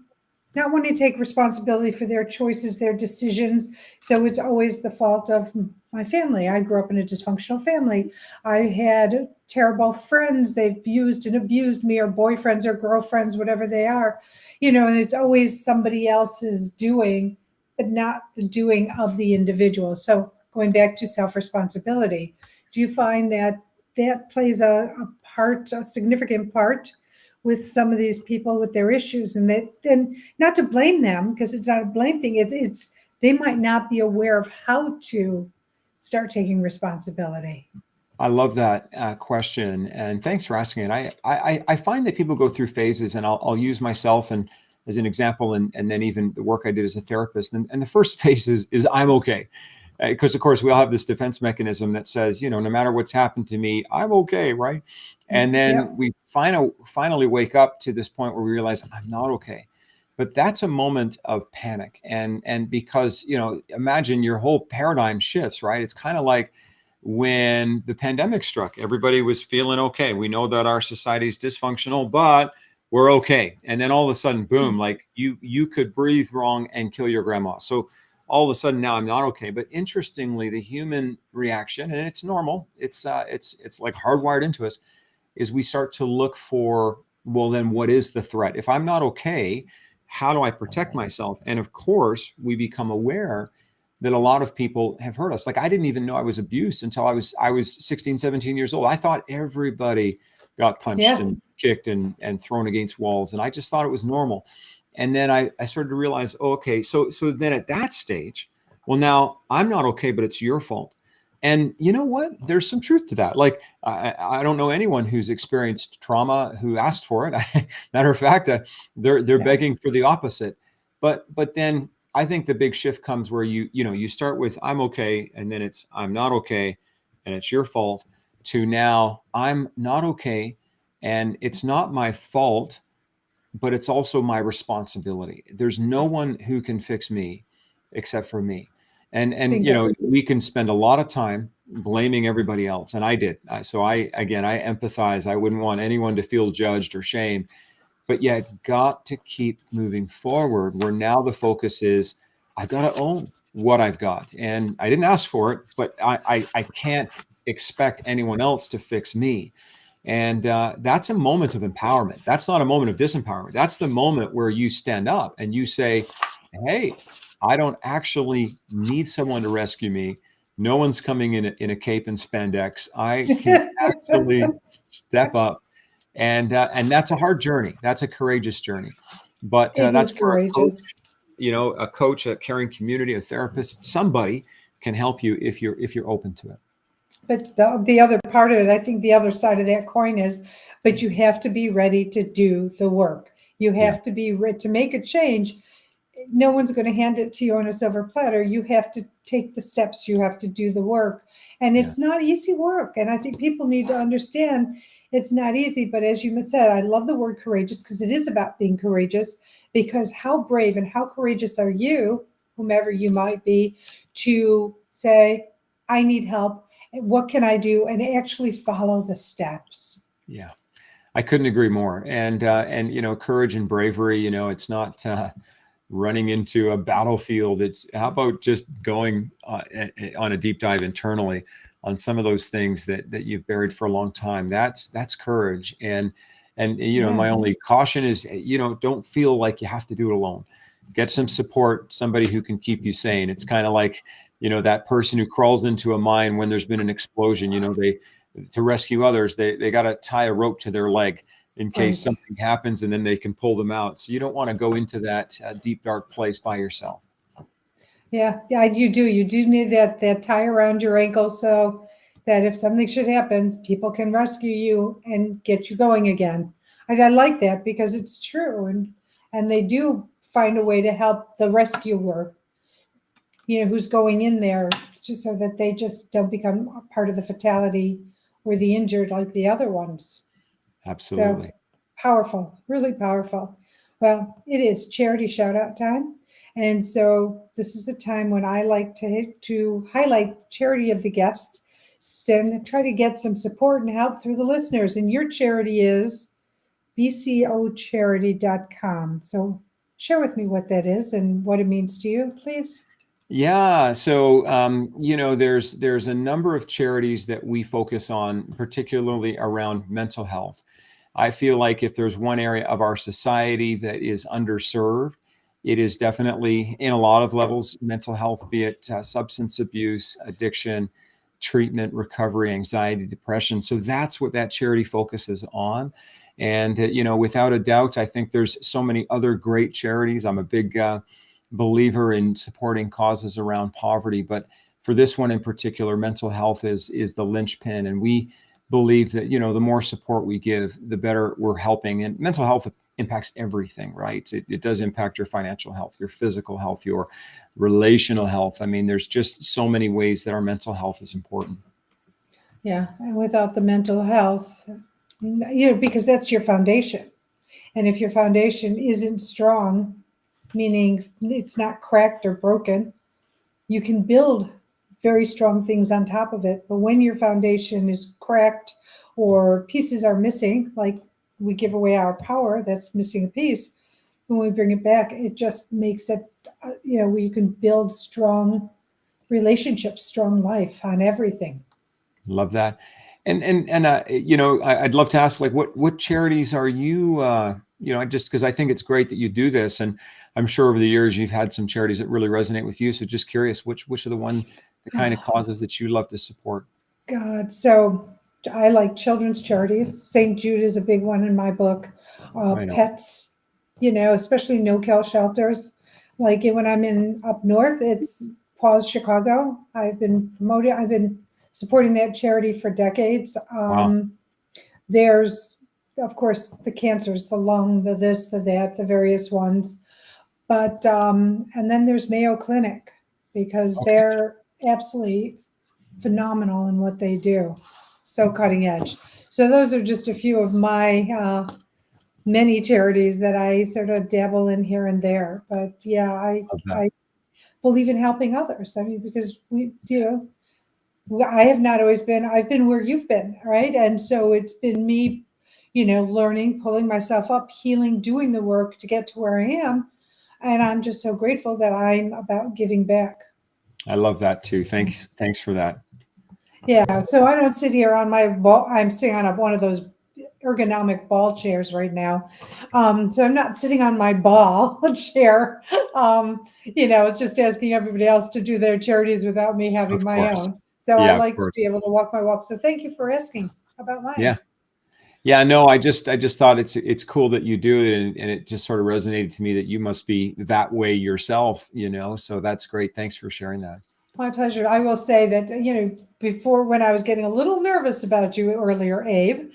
not wanting to take responsibility for their choices, their decisions. So it's always the fault of my family. I grew up in a dysfunctional family. I had terrible friends. They've used and abused me, or boyfriends or girlfriends, whatever they are, and it's always somebody else's doing, but not the doing of the individual. So going back to self responsibility, do you find that that plays a part, a significant part with some of these people with their issues, and not to blame them because it's not a blame thing. It's they might not be aware of how to start taking responsibility.
I love that question, and thanks for asking it. I find that people go through phases, and I'll use myself and as an example, and then even the work I did as a therapist. And the first phase is I'm okay, because of course we all have this defense mechanism that says, no matter what's happened to me, I'm okay, right? And then
Yep.
we finally wake up to this point where we realize I'm not okay. But that's a moment of panic, and because imagine your whole paradigm shifts, right? It's kind of like when the pandemic struck, everybody was feeling okay. We know that our society is dysfunctional, but we're okay. And then all of a sudden, boom, like you could breathe wrong and kill your grandma. So all of a sudden now I'm not okay. But interestingly, the human reaction, and it's normal, it's like hardwired into us, is we start to look for, well, then what is the threat? If I'm not okay, how do I protect myself? And of course, we become aware that a lot of people have hurt us. Like I didn't even know I was abused until I was 16, 17 years old. I thought everybody got punched
Yeah.
and kicked and thrown against walls. And I just thought it was normal. And then I started to realize, oh, okay, so then at that stage, well, now I'm not okay, but it's your fault. And you know what? There's some truth to that. Like I don't know anyone who's experienced trauma who asked for it. Matter of fact, they're
Yeah.
begging for the opposite. But then I think the big shift comes where you start with I'm okay, and then it's I'm not okay, and it's your fault. To now I'm not okay, and it's not my fault, but it's also my responsibility. There's no one who can fix me except for me. And
Bingo.
we can spend a lot of time blaming everybody else, and I did. So I empathize. I wouldn't want anyone to feel judged or shamed, but yet got to keep moving forward where now the focus is I've got to own what I've got. And I didn't ask for it, but I can't expect anyone else to fix me. And that's a moment of empowerment. That's not a moment of disempowerment. That's the moment where you stand up and you say, hey, I don't actually need someone to rescue me. No one's coming in a cape and spandex. I can actually step up, and that's a hard journey. That's a courageous journey, but
It
that's
is
where a coach,
courageous.
a coach, a caring community, a therapist, somebody can help you if you're open to it.
But the other part of it, I think the other side of that coin is, but you have to be ready to do the work. You
Yeah,
have to be ready to make a change. No one's going to hand it to you on a silver platter. You have to take the steps, you have to do the work. And
yeah,
it's not easy work. And I think people need to understand it's not easy. But as you said, I love the word courageous because it is about being courageous. Because how brave and how courageous are you, whomever you might be, to say, I need help. What can I do? And actually follow the steps.
yeah. I couldn't agree more. And courage and bravery. It's not running into a battlefield. It's how about just going on a deep dive internally on some of those things that you've buried for a long time. That's courage. And my
Yes.
only caution is don't feel like you have to do it alone. get some support, somebody who can keep you sane. It's kind of like, that person who crawls into a mine when there's been an explosion. To rescue others, they got to tie a rope to their leg in case
Right.
something happens, and then they can pull them out. So you don't want to go into that deep, dark place by yourself.
Yeah, yeah, you do. You do need that tie around your ankle so that if something should happen, people can rescue you and get you going again. I like that because it's true, and they do find a way to help the rescuer, who's going in there, so that they just don't become a part of the fatality or the injured like the other ones. So
Absolutely.
powerful, really powerful. Well, it is charity shout out time. And so this is the time when I like to highlight the charity of the guest and try to get some support and help through the listeners. And your charity is bcocharity.com. So share with me what that is and what it means to you, please.
Yeah. So, there's a number of charities that we focus on, particularly around mental health. I feel like if there's one area of our society that is underserved, it is definitely, in a lot of levels, mental health, be it substance abuse, addiction, treatment, recovery, anxiety, depression. So that's what that charity focuses on. And, without a doubt, I think there's so many other great charities. I'm a big believer in supporting causes around poverty, but for this one in particular, mental health is the linchpin, and we believe that the more support we give, the better we're helping. And mental health impacts everything, right? It does impact your financial health, your physical health, your relational health. I mean, there's just so many ways that our mental health is important.
Yeah. And without the mental health, because that's your foundation. And if your foundation isn't strong, meaning it's not cracked or broken, you can build very strong things on top of it. But when your foundation is cracked or pieces are missing, like we give away our power, that's missing a piece. When we bring it back, it just makes it, where you can build strong relationships, strong life on everything.
Love that. And I'd love to ask, like, what charities are you just because I think it's great that you do this, and I'm sure over the years you've had some charities that really resonate with you. So just curious, which are the kind of causes that you love to support?
God. So I like children's charities. St. Jude is a big one in my book.
Right on.
Pets, especially no-kill shelters. Like when I'm in up north, it's Paws Chicago. I've been supporting that charity for decades.
Wow.
There's, of course, the cancers, the lung, the this, the that, the various ones. But, and then there's Mayo Clinic because
Okay.
they're absolutely phenomenal in what they do. So cutting edge. So those are just a few of my many charities that I sort of dabble in here and there. But yeah,
Love that.
I believe in helping others. I mean, because I have not always been, I've been where you've been, right? And so it's been me, learning, pulling myself up, healing, doing the work to get to where I am. And I'm just so grateful that I'm about giving back.
I love that too. Thanks for that.
Yeah, so I don't sit here on my ball. I'm sitting on one of those ergonomic ball chairs right now. So I'm not sitting on my ball chair. It's just asking everybody else to do their charities without me
Of
having my
course.
own. So I
Yeah, of
like to
course.
be able to walk my walk. So thank you for asking about
Yeah.
mine.
Yeah, no, I just thought it's cool that you do it, and it just sort of resonated to me that you must be that way yourself, So that's great. Thanks for sharing that.
My pleasure. I will say that, before when I was getting a little nervous about you earlier, Abe,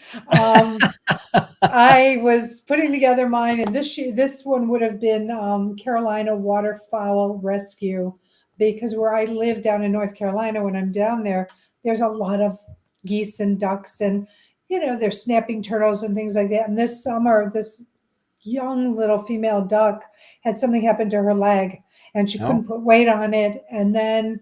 I was putting together mine, and this one would have been Carolina Waterfowl Rescue, because where I live down in North Carolina, when I'm down there, there's a lot of geese and ducks, and there's snapping turtles and things like that. And this summer, this young little female duck had something happen to her leg, and she
Oh,
couldn't put weight on it, and then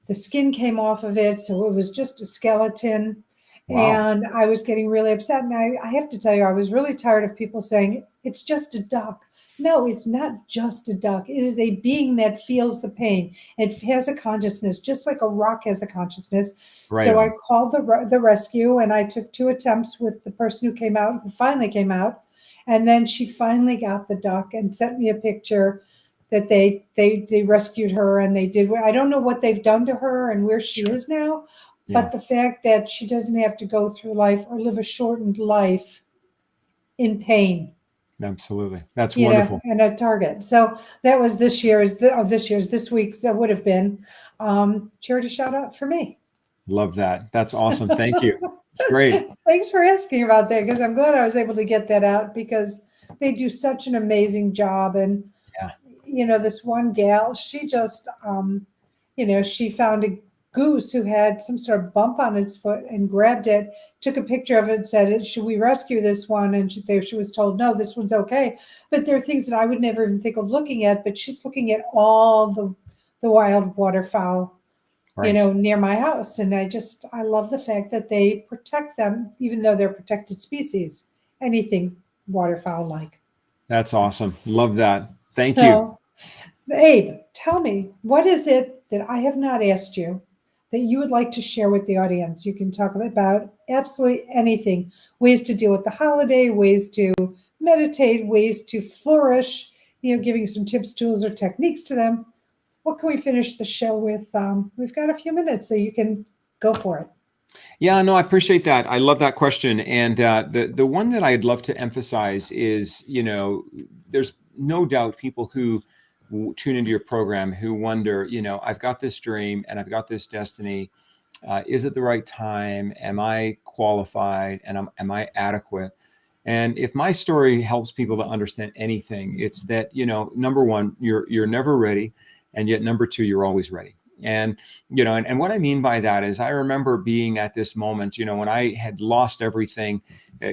the skin came off of it, so it was just a skeleton.
wow.
And I was getting really upset. And I have to tell you, I was really tired of people saying, it's just a duck. No, it's not just a duck. It is a being that feels the pain. It has a consciousness, just like a rock has a consciousness.
Right
So I
on.
called the rescue, and I took two attempts with the person who finally came out. And then she finally got the duck and sent me a picture. that they rescued her and they did. I don't know what they've done to her and where she
Sure.
is now,
Yeah,
but the fact that she doesn't have to go through life or live a shortened life in pain,
absolutely. That's wonderful.
and a target. So that was this week's, that would have been charity shout out for me.
Love that. That's awesome. Thank you. It's great.
Thanks for asking about that because I'm glad I was able to get that out because they do such an amazing job. And,
Yeah.
this one gal, she just, she found a goose who had some sort of bump on its foot and grabbed it, took a picture of it and said, should we rescue this one? And she was told, no, this one's okay. But there are things that I would never even think of looking at, but she's looking at all the wild waterfowl
Right.
near my house. And I love the fact that they protect them, even though they're protected species, anything waterfowl like.
That's awesome. Love that. Thank you.
So, Abe, tell me, what is it that I have not asked you that you would like to share with the audience? You can talk about absolutely anything, ways to deal with the holiday, ways to meditate, ways to flourish, giving some tips, tools, or techniques to them. What can we finish the show with? We've got a few minutes, so you can go for it.
Yeah, no, I appreciate that. I love that question. And the one that I'd love to emphasize is, there's no doubt people who tune into your program who wonder, I've got this dream and I've got this destiny. Is it the right time? Am I qualified? And am I adequate? And if my story helps people to understand anything, it's that, number one, you're never ready, and yet number two, you're always ready. And and what I mean by that is I remember being at this moment, when I had lost everything,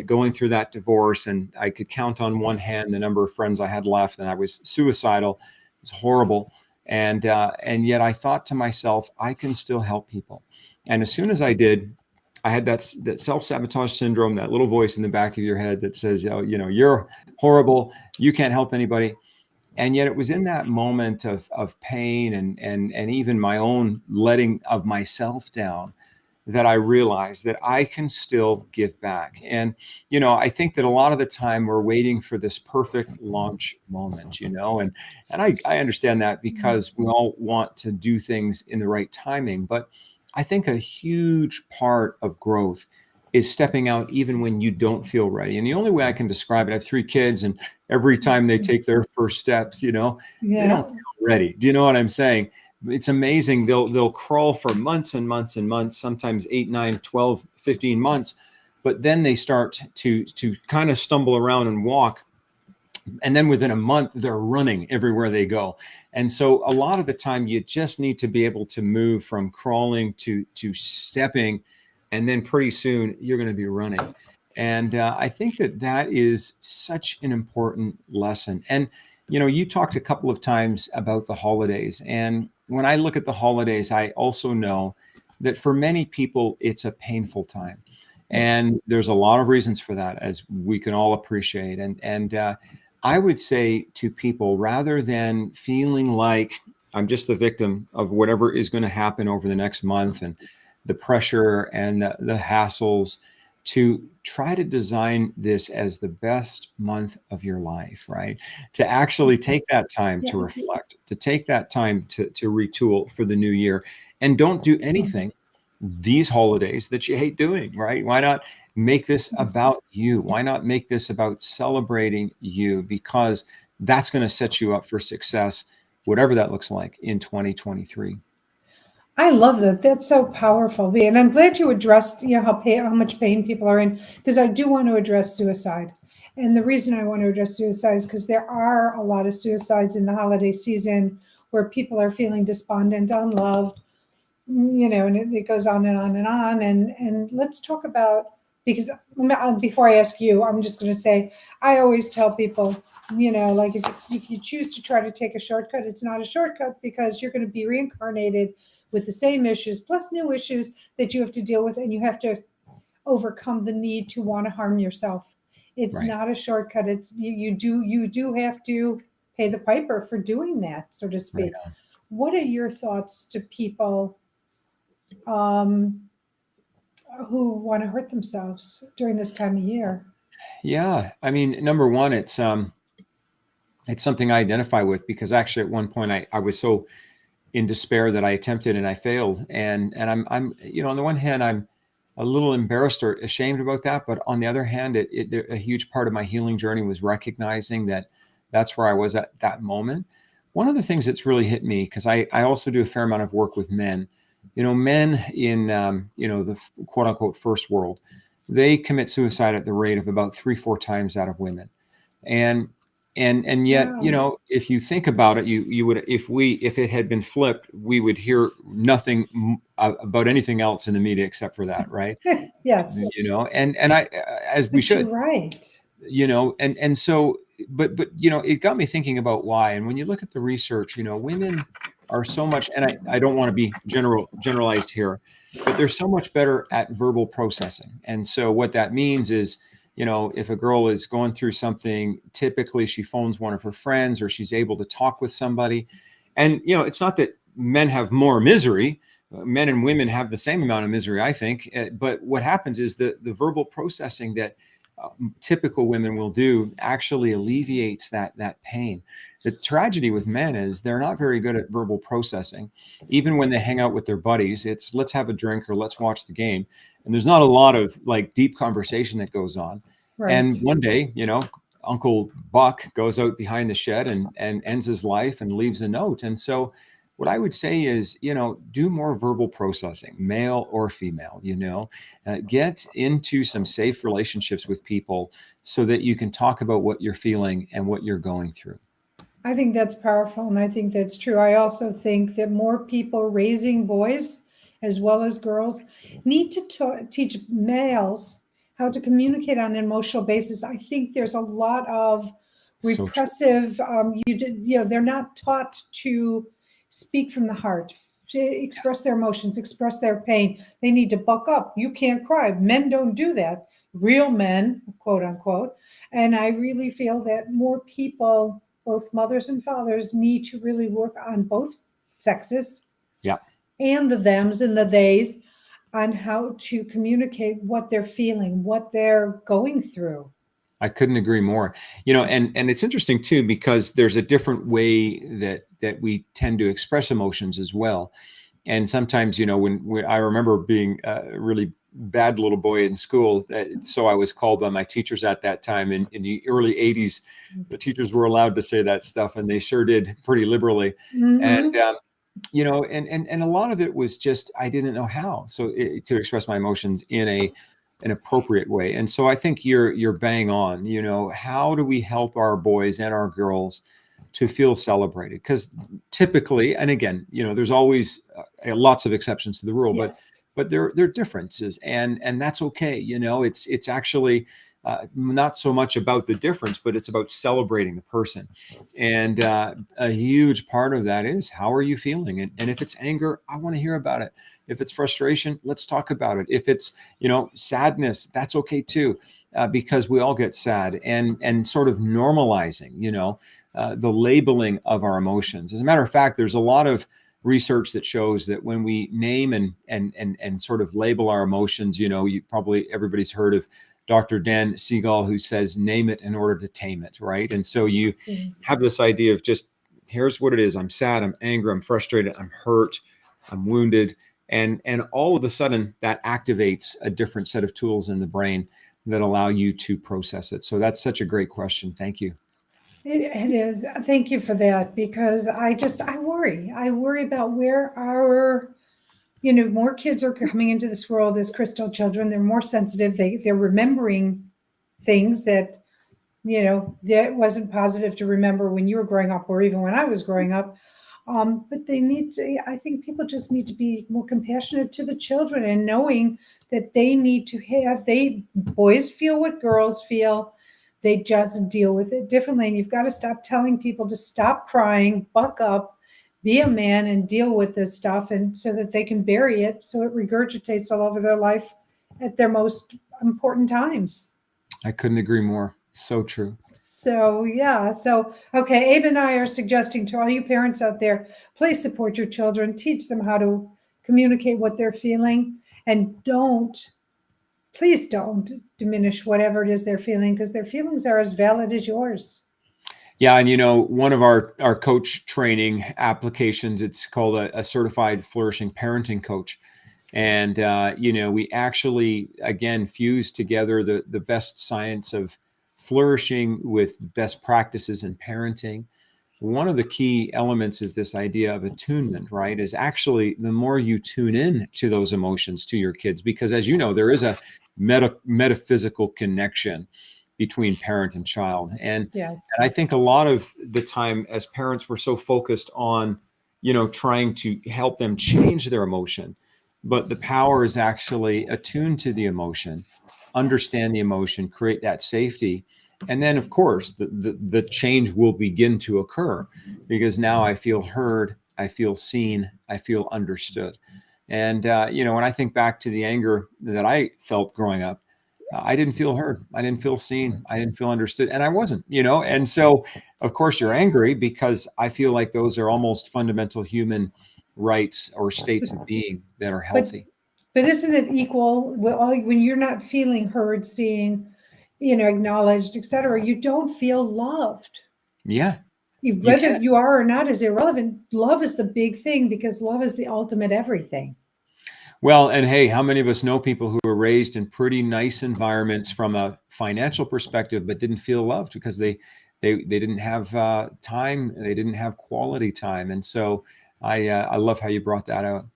going through that divorce, and I could count on one hand the number of friends I had left, and I was suicidal. It was horrible. And yet I thought to myself, I can still help people. And as soon as I did, I had that self-sabotage syndrome, that little voice in the back of your head that says, you're horrible, you can't help anybody. And yet it was in that moment of pain and even my own letting of myself down that I realized that I can still give back. And, I think that a lot of the time we're waiting for this perfect launch moment, and I understand that because we all want to do things in the right timing. But I think a huge part of growth is stepping out even when you don't feel ready. And the only way I can describe it, I have 3 kids, and every time they take their first steps, they
Yeah.
don't feel ready. Do you know what I'm saying? It's amazing. They'll crawl for months and months and months, sometimes 8, 9, 12, 15 months, but then they start to kind of stumble around and walk. And then within a month, they're running everywhere they go. And so a lot of the time you just need to be able to move from crawling to stepping, and then pretty soon you're going to be running. And I think that is such an important lesson. And you talked a couple of times about the holidays, and when I look at the holidays, I also know that for many people it's a painful time,
Yes.
and there's a lot of reasons for that, as we can all appreciate. And I would say to people, rather than feeling like I'm just the victim of whatever is going to happen over the next month and the pressure and the hassles, to try to design this as the best month of your life, right? To actually take that time to
Yes.
reflect, to take that time to retool for the new year, and don't do anything these holidays that you hate doing, right? Why not make this about you? Why not make this about celebrating you? Because that's going to set you up for success, whatever that looks like in 2023.
I love that. That's so powerful. And I'm glad you addressed, how much pain people are in, because I do want to address suicide. And the reason I want to address suicide is because there are a lot of suicides in the holiday season where people are feeling despondent, unloved, and it goes on and on and on. And let's talk about, because before I ask you, I'm just going to say, I always tell people, like if you choose to try to take a shortcut, it's not a shortcut because you're going to be reincarnated with the same issues plus new issues that you have to deal with, and you have to overcome the need to want to harm yourself. It's
Right.
not a shortcut. It's you do have to pay the piper for doing that, so to
Right.
speak. What are your thoughts to people um, who want to hurt themselves during this time of year?
Yeah. I mean, number one, it's it's something I identify with, because actually at one point I was so in despair that I attempted and I failed. And I'm, on the one hand, I'm a little embarrassed or ashamed about that. But on the other hand, a huge part of my healing journey was recognizing that that's where I was at that moment. One of the things that's really hit me, because I also do a fair amount of work with men, men in, the quote unquote first world, they commit suicide at the rate of about 3-4 times that of women. And and yet,
Wow.
if you think about it, you would, if it had been flipped, we would hear nothing about anything else in the media except for that, right?
Yes,
And I, as we
but you're
should,
right.
and so, but it got me thinking about why. And when you look at the research, women are so much, and I don't want to be generalized here, but they're so much better at verbal processing. And so what that means is, if a girl is going through something, typically she phones one of her friends, or she's able to talk with somebody. And it's not that men have more misery. Men and women have the same amount of misery, I think. But what happens is the verbal processing that typical women will do actually alleviates that pain. The tragedy with men is they're not very good at verbal processing. Even when they hang out with their buddies, it's let's have a drink or let's watch the game. And there's not a lot of like deep conversation that goes on.
Right.
And one day, Uncle Buck goes out behind the shed and ends his life and leaves a note. And so what I would say is, do more verbal processing, male or female, get into some safe relationships with people so that you can talk about what you're feeling and what you're going through.
I think that's powerful, and I think that's true. I also think that more people raising boys as well as girls need to teach males how to communicate on an emotional basis. I think there's a lot of
So true.
repressive. They're not taught to speak from the heart, to express their emotions, express their pain. They need to buck up. You can't cry. Men don't do that. Real men, quote unquote. And I really feel that more people, both mothers and fathers, need to really work on both sexes
Yeah.
and the thems and the theys on how to communicate what they're feeling, what they're going through.
I couldn't agree more. And it's interesting too, because there's a different way that we tend to express emotions as well. And sometimes, when I remember being a really bad little boy in school, so I was called by my teachers at that time in the early 80s. The teachers were allowed to say that stuff, and they sure did pretty liberally. And
Mm-hmm.
and a lot of it was just I didn't know how to express my emotions in an appropriate way. And so I think you're bang on. How do we help our boys and our girls to feel celebrated? Because typically, and again, there's always lots of exceptions to the rule, but
Yes.
there are differences, and that's okay. It's actually not so much about the difference, but it's about celebrating the person. And a huge part of that is how are you feeling? And if it's anger, I want to hear about it. If it's frustration, let's talk about it. If it's sadness, that's okay too, because we all get sad. And sort of normalizing the labeling of our emotions. As a matter of fact, there's a lot of research that shows that when we name and sort of label our emotions, you probably everybody's heard of Dr. Dan Siegel, who says name it in order to tame it, right? And so you have this idea of just here's what it is. I'm sad, I'm angry, I'm frustrated, I'm hurt, I'm wounded, and all of a sudden that activates a different set of tools in the brain that allow you to process it. So that's such a great question. Thank you.
It is. Thank you for that, because I worry. I worry about where more kids are coming into this world as crystal children. They're more sensitive. They're remembering things that wasn't positive to remember when you were growing up or even when I was growing up. But I think people just need to be more compassionate to the children and knowing that they need to boys feel what girls feel. They just deal with it differently. And you've got to stop telling people to stop crying, buck up, be a man and deal with this stuff, and so that they can bury it so it regurgitates all over their life at their most important times.
I couldn't agree more. So true.
So, yeah. So, okay, Abe and I are suggesting to all you parents out there, please support your children, teach them how to communicate what they're feeling, and please don't diminish whatever it is they're feeling, because their feelings are as valid as yours.
Yeah, and one of our coach training applications, it's called a certified flourishing parenting coach. And we actually again fuse together the best science of flourishing with best practices in parenting. One of the key elements is this idea of attunement, right? Is actually the more you tune in to those emotions to your kids, because as you know, there is a metaphysical connection between parent and child. And I
Yes.
think a lot of the time as parents, we're so focused on, trying to help them change their emotion. But the power is actually attuned to the emotion, understand the emotion, create that safety. And then, of course, the change will begin to occur because now I feel heard, I feel seen, I feel understood. And, when I think back to the anger that I felt growing up, I didn't feel heard. I didn't feel seen. I didn't feel understood. And I wasn't. And so, of course, you're angry because I feel like those are almost fundamental human rights or states of being that are
But
healthy.
but isn't it equal when you're not feeling heard, seen, acknowledged, etc., you don't feel loved.
Yeah, you
Whether
can.
you are or not is irrelevant. Love is the big thing because love is the ultimate everything.
Well, and hey, how many of us know people who were raised in pretty nice environments from a financial perspective, but didn't feel loved because they didn't have time, they didn't have quality time, and so I love how you brought that out.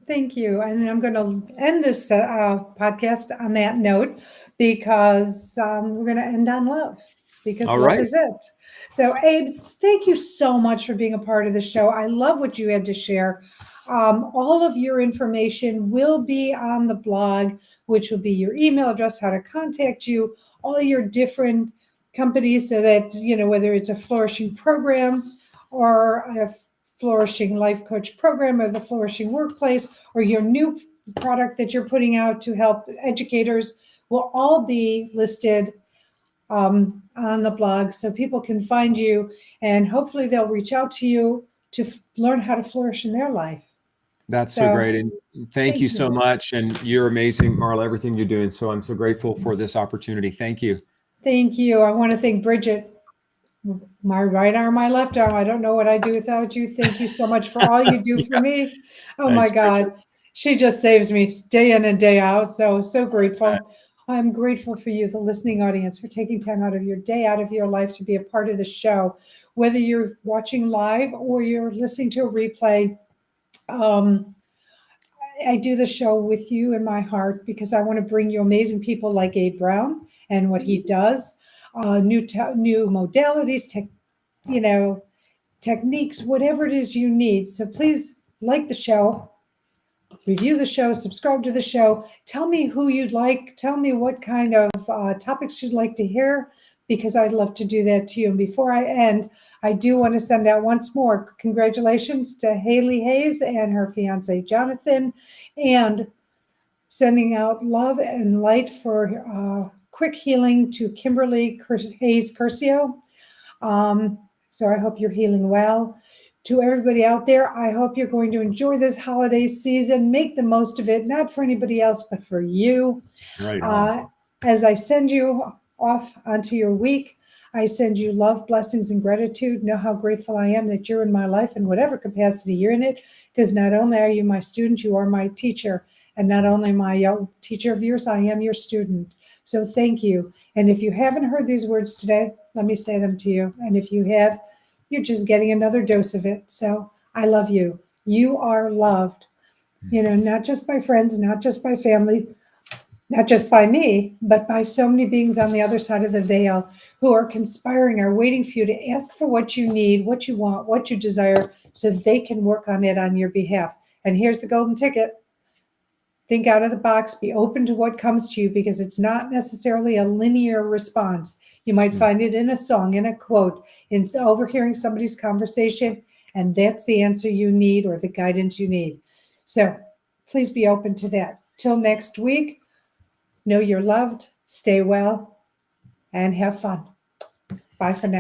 Thank you. And I'm going to end this podcast on that note because we're going to end on love because
All
love
right,
is it. So, Abe, thank you so much for being a part of the show. I love what you had to share. All of your information will be on the blog, which will be your email address, how to contact you, all your different companies, so that, whether it's a flourishing program or a flourishing life coach program or the flourishing workplace or your new product that you're putting out to help educators will all be listed on the blog so people can find you and hopefully they'll reach out to you to learn how to flourish in their life.
that's so
So
great, and thank you
thank
so
you.
much. And you're amazing, Marla. Everything you're doing. So I'm so grateful for this opportunity. Thank you.
Thank you. I want to thank Bridget, my right arm, my left arm. I don't know what I'd do without you. Thank you so much for all you do for
Yeah,
me. Oh my
thanks, Bridget.
God. She just saves me day in and day out. So grateful. I'm grateful for you, the listening audience, for taking time out of your day, out of your life to be a part of the show. Whether you're watching live or you're listening to a replay, um, I do the show with you in my heart because I want to bring you amazing people like Abe Brown and what he does, new modalities, you know, techniques, whatever it is you need. So please like the show, review the show, subscribe to the show. Tell me who you'd like. Tell me what kind of topics you'd like to hear because I'd love to do that to you. And before I end, I do want to send out once more congratulations to Haley Hayes and her fiance Jonathan, and sending out love and light for quick healing to Kimberly Hayes Curcio. So I hope you're healing well. To everybody out there, I hope you're going to enjoy this holiday season. Make the most of it, not for anybody else, but for you.
Right on.
Uh, as I send you off onto your week, I send you love, blessings, and gratitude. Know how grateful I am that you're in my life in whatever capacity you're in it, because not only are you my student, you are my teacher. And not only am I a teacher of yours, I am your student. So thank you. And if you haven't heard these words today, let me say them to you. And if you have, you're just getting another dose of it. So I love you. You are loved, not just by friends, not just by family, not just by me, but by so many beings on the other side of the veil who are conspiring, are waiting for you to ask for what you need, what you want, what you desire, so they can work on it on your behalf. And here's the golden ticket. Think out of the box, be open to what comes to you because it's not necessarily a linear response. You might find it in a song, in a quote, in overhearing somebody's conversation, and that's the answer you need or the guidance you need. So please be open to that. Till next week, know you're loved, stay well, and have fun. Bye for now.